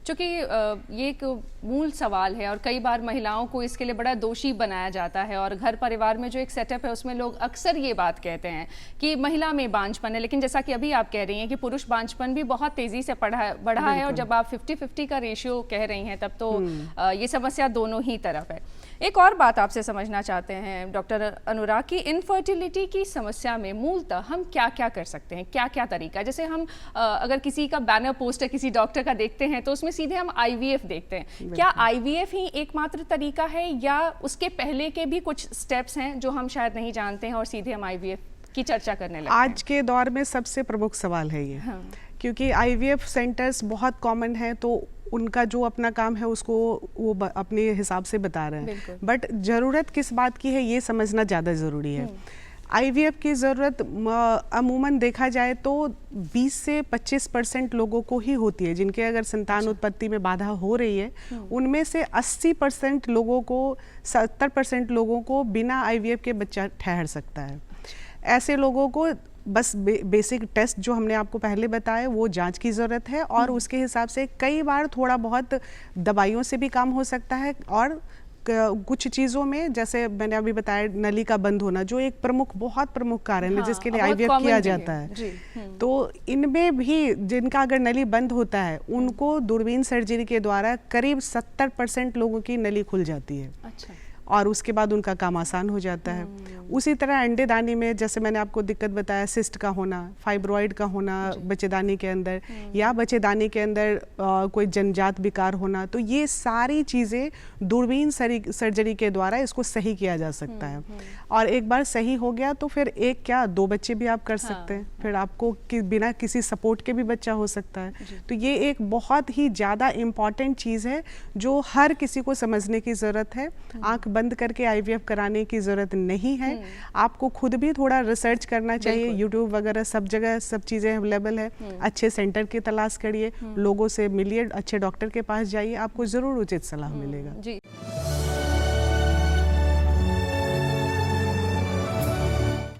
चूँकि ये एक मूल सवाल है और कई बार महिलाओं को इसके लिए बड़ा दोषी बनाया जाता है, और घर परिवार में जो एक सेटअप है उसमें लोग अक्सर ये बात कहते हैं कि महिला में बांझपन है, लेकिन जैसा कि अभी आप कह रही हैं कि पुरुष बांझपन भी बहुत तेज़ी से बढ़ा है, और जब आप 50-50 का रेशियो कह रही हैं तब तो ये समस्या दोनों ही तरफ है। एक और बात आपसे समझना चाहते हैं डॉक्टर अनुराग की इनफर्टिलिटी की समस्या में मूलतः हम क्या क्या कर सकते हैं, क्या क्या तरीका? जैसे हम अगर किसी का बैनर पोस्टर किसी डॉक्टर का देखते हैं तो उसमें सीधे हम IVF देखते हैं। क्या IVF ही एकमात्र तरीका है या उसके पहले के भी कुछ स्टेप्स हैं जो हम शायद नहीं जानते हैं और सीधे हम IVF की चर्चा करने लगते हैं? आज के दौर में सबसे प्रमुख सवाल है ये। हाँ। क्योंकि IVF सेंटर्स बहुत कॉमन है, तो उनका जो अपना काम है उसको वो अपने हिसाब से बता रहे हैं, बट ज़रूरत किस बात की है ये समझना ज़्यादा ज़रूरी है। IVF की ज़रूरत अमूमन देखा जाए तो 20 से 25% लोगों को ही होती है, जिनके अगर संतान उत्पत्ति में बाधा हो रही है। उनमें से 80% लोगों को, 70% लोगों को बिना IVF के बच्चा ठहर सकता है। ऐसे लोगों को बस बेसिक टेस्ट जो हमने आपको पहले बताया वो जांच की ज़रूरत है, और उसके हिसाब से कई बार थोड़ा बहुत दवाइयों से भी काम हो सकता है, और कुछ चीज़ों में जैसे मैंने अभी बताया नली का बंद होना जो एक बहुत प्रमुख कारण है जिसके लिए IVF किया जाता है। तो इनमें भी जिनका अगर नली बंद होता है उनको दूरबीन सर्जरी के द्वारा करीब 70% लोगों की नली खुल जाती है। अच्छा। और उसके बाद उनका काम आसान हो जाता है। उसी तरह अंडेदानी में जैसे मैंने आपको दिक्कत बताया, सिस्ट का होना, फाइब्रॉइड का होना बच्चेदानी के अंदर, या बच्चेदानी के अंदर कोई जन्मजात विकार होना, तो ये सारी चीज़ें दूरबीन सर्जरी के द्वारा इसको सही किया जा सकता है। और एक बार सही हो गया तो फिर एक क्या 2 बच्चे भी आप कर सकते हैं। फिर आपको बिना किसी सपोर्ट के भी बच्चा हो सकता है। तो ये एक बहुत ही ज़्यादा इम्पॉर्टेंट चीज़ है जो हर किसी को समझने की ज़रूरत है। आँख बंद करके IVF कराने की ज़रूरत नहीं है। आपको खुद भी थोड़ा रिसर्च करना चाहिए। यूट्यूब वगैरह सब जगह सब चीज़ें अवेलेबल है। अच्छे सेंटर की तलाश करिए, लोगों से मिलिए, अच्छे डॉक्टर के पास जाइए, आपको ज़रूर उचित सलाह मिलेगा। जी।